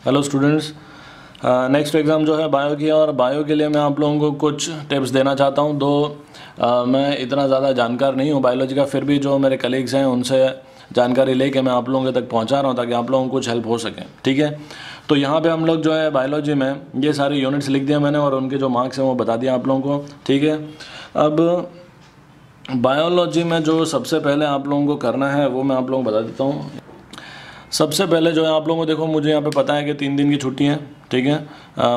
Hello students, next exam जो है bio की है और बायो के लिए मैं आप लोगों को कुछ टिप्स देना चाहता हूँ। मैं इतना ज़्यादा जानकार नहीं हूँ बायोलॉजी का, फिर भी जो मेरे कलीग्स हैं उनसे जानकारी लेके मैं आप लोगों तक पहुँचा रहा हूँ ताकि आप लोगों को कुछ हेल्प हो सके। ठीक है, तो यहाँ पे हम लोग जो है बायोलॉजी में ये सारे यूनिट्स लिख दिया मैंने और उनके जो मार्क्स हैं वो बता दिया आप लोगों को। ठीक है, अब बायोलॉजी में जो सबसे पहले आप लोगों को करना है वो मैं आप लोगों को बता देता हूँ। सबसे पहले जो है आप लोगों को देखो, मुझे यहाँ पे पता है कि 3 दिन की छुट्टी है। ठीक है,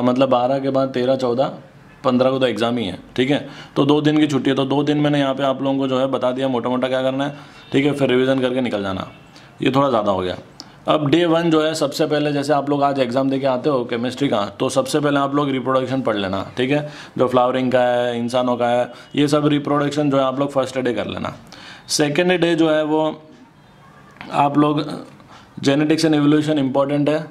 मतलब 12 के बाद 13, 14, 15 को तो एग्ज़ाम ही है। ठीक है, तो 2 दिन की छुट्टी है, तो 2 दिन मैंने यहाँ पे आप लोगों को जो है बता दिया मोटा मोटा क्या करना है। ठीक है, फिर रिवीजन करके निकल जाना, ये थोड़ा ज़्यादा हो गया। अब डे 1 जो है सबसे पहले, जैसे आप लोग आज एग्ज़ाम दे के आते हो केमिस्ट्री का, तो सबसे पहले आप लोग रिप्रोडक्शन पढ़ लेना। ठीक है, जो फ्लावरिंग का है, इंसानों का है, ये सब रिप्रोडक्शन जो है आप लोग फर्स्ट डे कर लेना। सेकेंड डे जो है वो आप लोग जेनेटिक्स एंड एवोल्यूशन इंपॉर्टेंट है,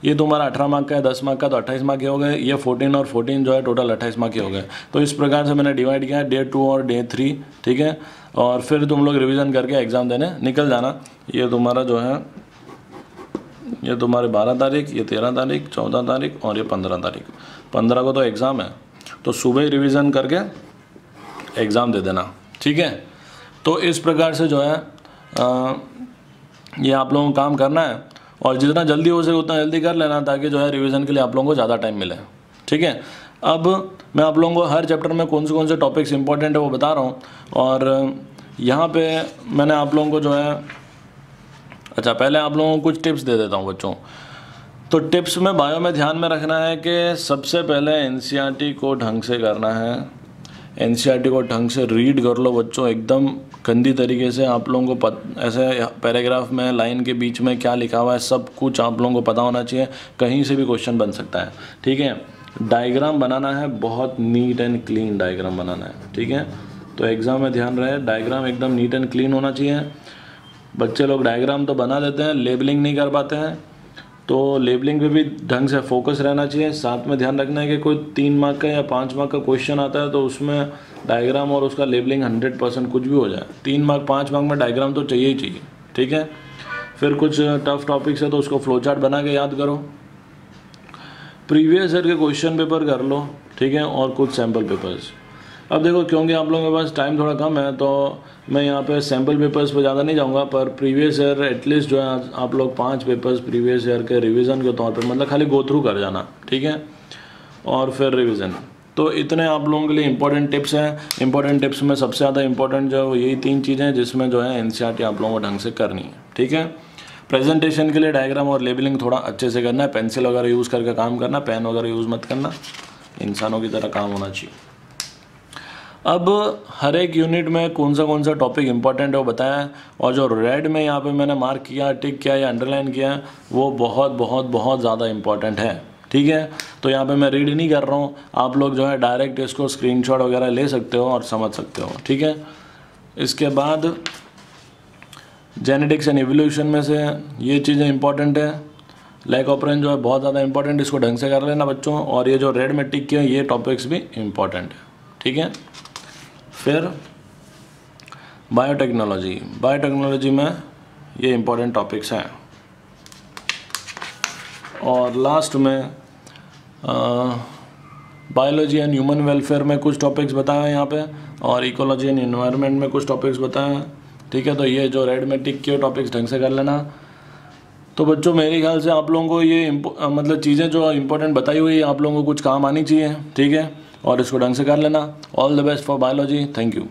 ये तुम्हारा 18 मार्क का है, 10 मार्क का तो 28 मार्क के हो गए। ये 14 और 14 जो है टोटल 28 मार्क के हो गए। तो इस प्रकार से मैंने डिवाइड किया है डे 2 और डे 3। ठीक है, और फिर तुम लोग रिवीजन करके एग्ज़ाम देने निकल जाना। ये तुम्हारा जो है, ये तुम्हारे 12 तारीख, ये 13 तारीख, 14 तारीख और ये 15 तारीख। 15 को तो एग्ज़ाम है, तो सुबह ही रिवीजन करके एग्ज़ाम दे देना। ठीक है, तो इस प्रकार से जो है ये आप लोगों को काम करना है और जितना जल्दी हो सके उतना जल्दी कर लेना ताकि जो है रिवीजन के लिए आप लोगों को ज़्यादा टाइम मिले। ठीक है, अब मैं आप लोगों को हर चैप्टर में कौन से टॉपिक्स इंपॉर्टेंट है वो बता रहा हूँ। और यहाँ पे मैंने आप लोगों को जो है, अच्छा पहले आप लोगों को कुछ टिप्स दे देता हूँ बच्चों। तो टिप्स में बायो में ध्यान में रखना है कि सबसे पहले एनसीईआरटी को ढंग से करना है। एनसीईआरटी को ढंग से रीड कर लो बच्चों, एकदम गंदी तरीके से। आप लोगों को ऐसे पैराग्राफ में लाइन के बीच में क्या लिखा हुआ है सब कुछ आप लोगों को पता होना चाहिए, कहीं से भी क्वेश्चन बन सकता है। ठीक है, डायग्राम बनाना है, बहुत नीट एंड क्लीन डायग्राम बनाना है। ठीक है, तो एग्ज़ाम में ध्यान रहे डायग्राम एकदम नीट एंड क्लीन होना चाहिए। बच्चे लोग डायग्राम तो बना देते हैं, लेबलिंग नहीं कर पाते हैं, तो लेबलिंग पे भी ढंग से फोकस रहना चाहिए। साथ में ध्यान रखना है कि कोई 3 मार्क का या 5 मार्क का क्वेश्चन आता है तो उसमें डायग्राम और उसका लेबलिंग 100% कुछ भी हो जाए, 3 मार्क 5 मार्क में डायग्राम तो चाहिए ही चाहिए। ठीक है, फिर कुछ टफ टॉपिक्स है तो उसको फ्लो चार्ट बना के याद करो। प्रीवियस ईयर के क्वेश्चन पेपर कर लो। ठीक है, और कुछ सैम्पल पेपर्स। अब देखो, क्योंकि आप लोगों के पास टाइम थोड़ा कम है तो मैं यहाँ पे सैम्पल पेपर्स पे ज़्यादा नहीं जाऊँगा, पर प्रीवियस ईयर एटलीस्ट जो है आप लोग 5 पेपर्स प्रीवियस ईयर के रिवीजन के तौर पे, मतलब खाली गो थ्रू कर जाना। ठीक है, और फिर रिवीजन। तो इतने आप लोगों के लिए इंपॉर्टेंट टिप्स हैं। इंपॉर्टेंट टिप्स में सबसे ज़्यादा इंपॉर्टेंट जो है यही 3 चीज़ें हैं जिसमें जो है एनसीईआरटी आप लोगों को ढंग से करनी है। ठीक है, प्रेजेंटेशन के लिए डायग्राम और लेबलिंग थोड़ा अच्छे से करना है, पेंसिल वगैरह यूज़ करके काम करना, पेन वगैरह यूज़ मत करना, इंसानों की तरह काम होना चाहिए। अब हर एक यूनिट में कौन सा टॉपिक इंपॉर्टेंट है वो बताया है, और जो रेड में यहाँ पे मैंने मार्क किया, टिक किया या अंडरलाइन किया है वो बहुत बहुत बहुत ज़्यादा इंपॉर्टेंट है। ठीक है, तो यहाँ पे मैं रीड नहीं कर रहा हूँ, आप लोग जो है डायरेक्ट इसको स्क्रीनशॉट वगैरह ले सकते हो और समझ सकते हो। ठीक है, इसके बाद जेनेटिक्स एंड एवोल्यूशन में से ये चीज़ें इंपॉर्टेंट है। लैक ऑपरेंट जो है बहुत ज़्यादा इंपॉर्टेंट, इसको ढंग से कर लेना बच्चों। और ये जो रेड में टिक किया ये टॉपिक्स भी इंपॉर्टेंट है। ठीक है, फिर बायोटेक्नोलॉजी में ये इंपॉर्टेंट टॉपिक्स हैं। और लास्ट में बायोलॉजी एंड ह्यूमन वेलफेयर में कुछ टॉपिक्स बताए हैं यहाँ पे, और इकोलॉजी एंड एनवायरनमेंट में कुछ टॉपिक्स बताए हैं। ठीक है, तो ये जो रेड में टिक किए टॉपिक्स ढंग से कर लेना। तो बच्चों मेरे ख्याल से आप लोगों को ये मतलब चीज़ें जो इंपॉर्टेंट बताई हुई आप लोगों को कुछ काम आनी चाहिए। ठीक है, और इसको ढंग से कर लेना। All the best for biology. Thank you.